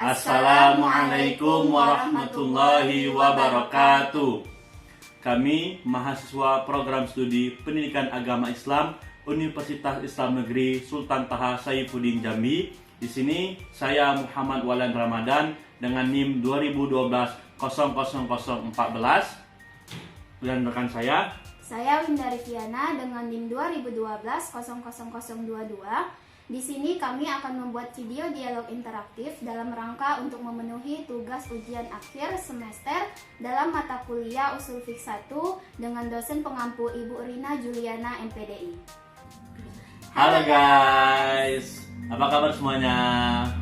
Assalamualaikum warahmatullahi wabarakatuh. Kami mahasiswa program studi Pendidikan Agama Islam Universitas Islam Negeri Sultan Taha Saifuddin Jambi. Di sini saya Muhammad Walan Ramadan dengan NIM 2012-00014 dan rekan saya Winda Riviana dengan NIM 2012-00022. Di sini kami akan membuat video dialog interaktif dalam rangka untuk memenuhi tugas ujian akhir semester dalam mata kuliah Ushul Fiqh 1 dengan dosen pengampu Ibu Rina Juliana MPDI. Halo guys, apa kabar semuanya?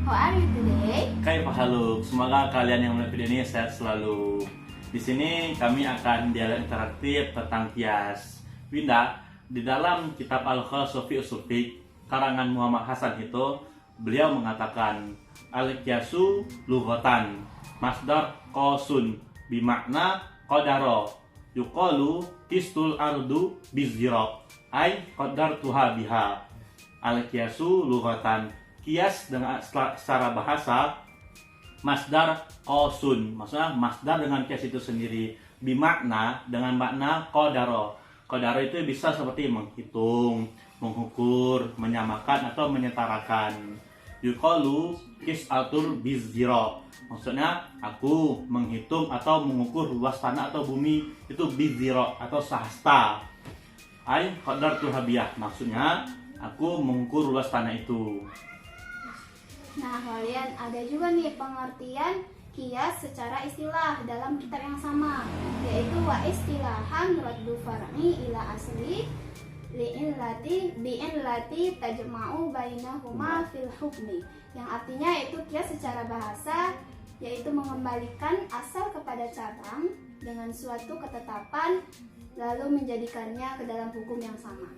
How are you today? Haluk, semoga kalian yang melihat video ini sehat selalu. Di sini kami akan dialog interaktif tentang kias. Winda, di dalam kitab Al-Khalsofi Ushul Fiqh karangan Muhammad Hasan itu, beliau mengatakan al-qiyasu lughatan masdar qasun bimakna qadara yuqalu qistul ardu bizira ay qadartuha biha. Al-qiyasu lughatan, kias dengan secara bahasa masdar qasun, maksudnya masdar dengan kias itu sendiri, bimakna dengan makna qadara. Qadara itu bisa seperti menghitung, mengukur, menyamakan atau menyetarakan. Yuqalu qis'atul bizira, maksudnya aku menghitung atau mengukur luas tanah atau bumi itu bizira atau sahasta. Ai qadartu habiyah, maksudnya aku mengukur luas tanah itu. Nah, kalian ada juga nih pengertian kias secara istilah dalam kitab yang sama, yaitu wa istilahan raddu far'i ila asli bi'illati tajma'u bainahuma fil hukmi, yang artinya yaitu kias secara bahasa yaitu mengembalikan asal kepada cabang dengan suatu ketetapan lalu menjadikannya ke dalam hukum yang sama.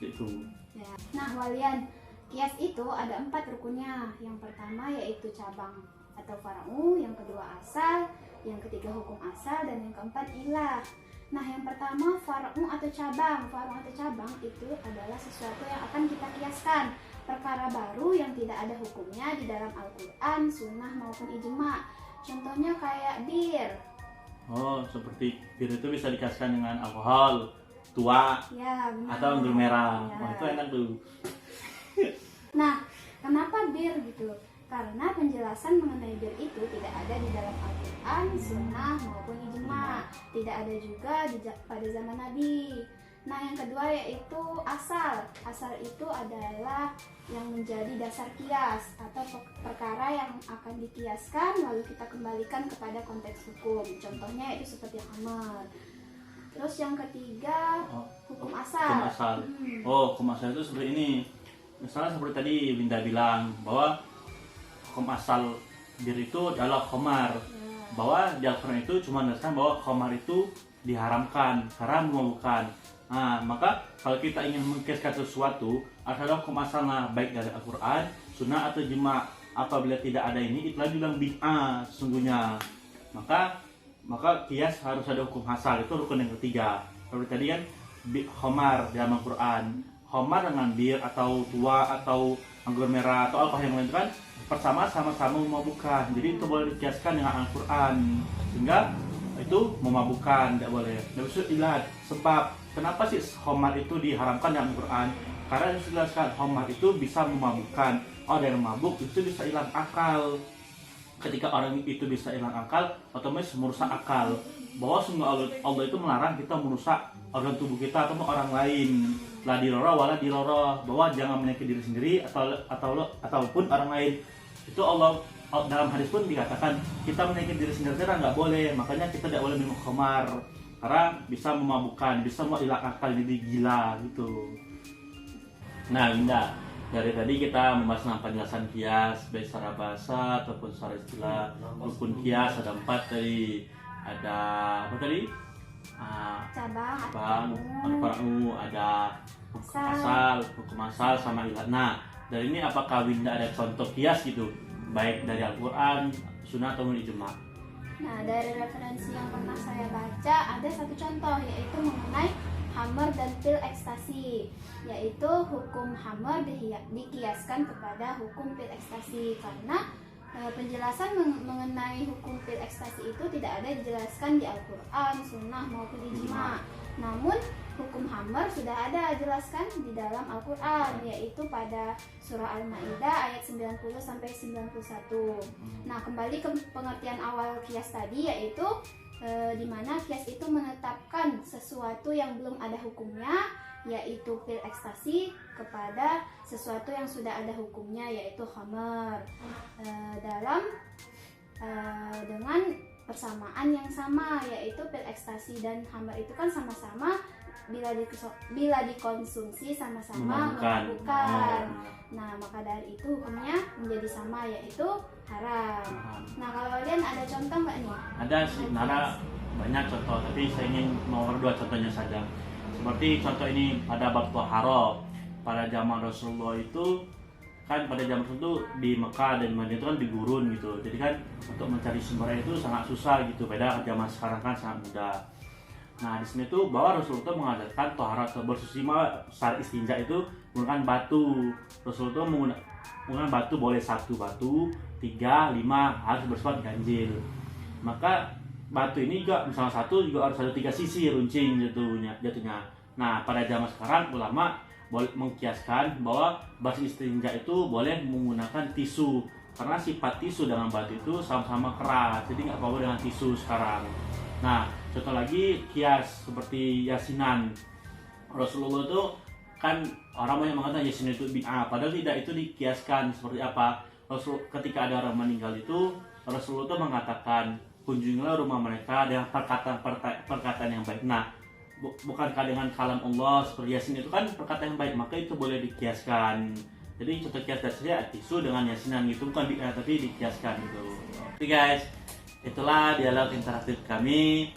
Itu. Ya. Nah, walian, kias itu ada 4 rukunnya. Yang pertama yaitu cabang atau far'u, yang kedua asal, yang ketiga hukum asal, dan yang keempat ilah. Nah, yang pertama far'u atau cabang. Far'u atau cabang itu adalah sesuatu yang akan kita kiaskan, perkara baru yang tidak ada hukumnya di dalam Al-Quran, Sunnah maupun Ijma'. Contohnya kayak bir. Oh, seperti bir itu bisa dikiaskan dengan alkohol, tua, Ya, benar. atau anggur merah. Ya. Wah, itu enak tuh. Nah, kenapa bir gitu? Karena penjelasan mengenai bir itu tidak ada di dalam Al-Quran, Sunnah maupun Ijma'. Tidak ada juga pada zaman Nabi. Nah, yang kedua yaitu asal. Asal itu adalah yang menjadi dasar kias atau perkara yang akan dikiaskan lalu kita kembalikan kepada konteks hukum. Contohnya itu seperti khamar. Terus yang ketiga, hukum asal. Hukum asal. Hukum asal itu seperti ini. Misalnya seperti tadi Winda bilang bahwa hukum asal bir itu adalah khamar. Bahwa di Al-Quran itu cuma menegaskan bahwa khamar itu diharamkan, haram memabukkan. Nah, maka kalau kita ingin mengkiaskan sesuatu adalah hukum asalnya baik dari Al-Quran, Sunnah atau Ijma'. Apabila tidak ada ini, itulah bilang bid'ah sesungguhnya. Maka kias harus ada hukum asal, itu rukun yang ketiga. Seperti tadi kan khamar dalam Al-Quran. Khamar dengan bir atau tua atau anggur merah atau alkohol yang lain kan sama-sama memabukkan. Jadi itu boleh dikiaskan dengan Al-Quran, sehingga itu memabukkan, tidak boleh. Dan bisa dilihat sebab kenapa sih khamar itu diharamkan dalam Al-Quran. Karena dijelaskan khamar itu bisa memabukkan. Orang yang mabuk itu bisa hilang akal. Ketika orang itu bisa hilang akal, otomatis merusak akal. Bahwa sungguh Allah itu melarang kita merusak organ tubuh kita atau orang lain. La dirora wala dirora, bahwa jangan menyakiti diri sendiri ataupun orang lain. Itu Allah dalam hadis pun dikatakan kita menyakiti diri sendiri nggak boleh. Makanya kita tidak boleh minum khamar karena bisa memabukkan, bisa hilang akal, jadi gila gitu. Nah, Winda, dari tadi kita membahas tentang penjelasan kias baik secara bahasa ataupun secara istilah. Rukun kias ada 4 tadi. Ada apa tadi? Cabang, ada far'u, ada hukum asal sama ilah. Nah, dari ini apakah Winda ada contoh kias gitu, baik dari Al-Quran, Sunnah atau Ijma'? Nah, dari referensi yang pernah saya baca ada satu contoh, yaitu mengenai hammer dan pil ekstasi, yaitu hukum hammer dikiaskan kepada hukum pil ekstasi karena penjelasan mengenai hukum pil ekstasi itu tidak ada dijelaskan di Al-Quran, Sunnah maupun ijma. Namun hukum khamar sudah ada jelaskan di dalam Al-Quran, yaitu pada surah Al-Maidah ayat 90 sampai 91. Nah, kembali ke pengertian awal kias tadi, yaitu di mana kias itu menetapkan sesuatu yang belum ada hukumnya, yaitu pil ekstasi, kepada sesuatu yang sudah ada hukumnya, yaitu khamar, dengan persamaan yang sama, yaitu pil ekstasi dan khamar itu kan sama-sama bila dikonsumsi sama-sama memabukkan. Nah, maka dari itu hukumnya menjadi sama, yaitu haram. Nah, kalau kalian ada contoh nggak nih? Ada sih, Nara banyak contoh, tapi saya ingin mau dua contohnya saja. Seperti contoh ini pada bab Toharo, pada zaman Rasulullah itu kan, pada zaman itu di Mekah dan Madinah itu kan di gurun gitu, jadi kan untuk mencari sumber air itu sangat susah gitu. Beda zaman sekarang kan sangat mudah. Nah, di sini tuh bahwa Rasulullah itu mengajarkan tohara atau bersuci saat istinja itu menggunakan batu. Rasulullah itu menggunakan batu, boleh 1 batu, 3, 5 harus bersifat ganjil. Maka batu ini juga misalnya 1 juga harus ada 3 sisi runcing jatuhnya. Nah, pada zaman sekarang ulama boleh mengkiaskan bahwa basuh istinja itu boleh menggunakan tisu, karena sifat tisu dengan batu itu sama-sama keras, jadi nggak apa-apa dengan tisu sekarang. Nah, contoh lagi kias seperti yasinan. Rasulullah itu kan orang banyak mengatakan yasin itu bid'ah, padahal tidak. Itu dikiaskan seperti apa? Ketika ada orang meninggal itu, Rasulullah itu mengatakan, kunjungilah rumah mereka dengan perkataan yang baik. Nah, bukankah dengan kalam Allah seperti yasin itu kan perkataan yang baik, maka itu boleh dikiaskan. Jadi contoh kias dari saya tisu dengan yasinan gitu, bukan bid'ah tapi dikiaskan gitu. Oke guys, itulah dialog interaktif kami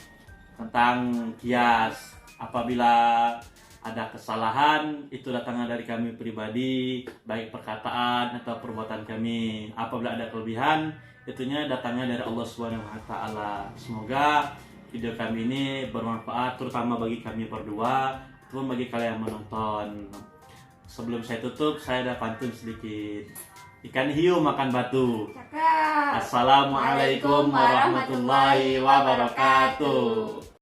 tentang kias. Apabila ada kesalahan, itu datangnya dari kami pribadi, baik perkataan atau perbuatan kami. Apabila ada kelebihan, itunya datangnya dari Allah Subhanahu wa taala. Semoga video kami ini bermanfaat, terutama bagi kami berdua, ataupun bagi kalian yang menonton. Sebelum saya tutup, saya ada pantun sedikit. Ikan hiu makan batu. Cakap. Assalamualaikum warahmatullahi wabarakatuh.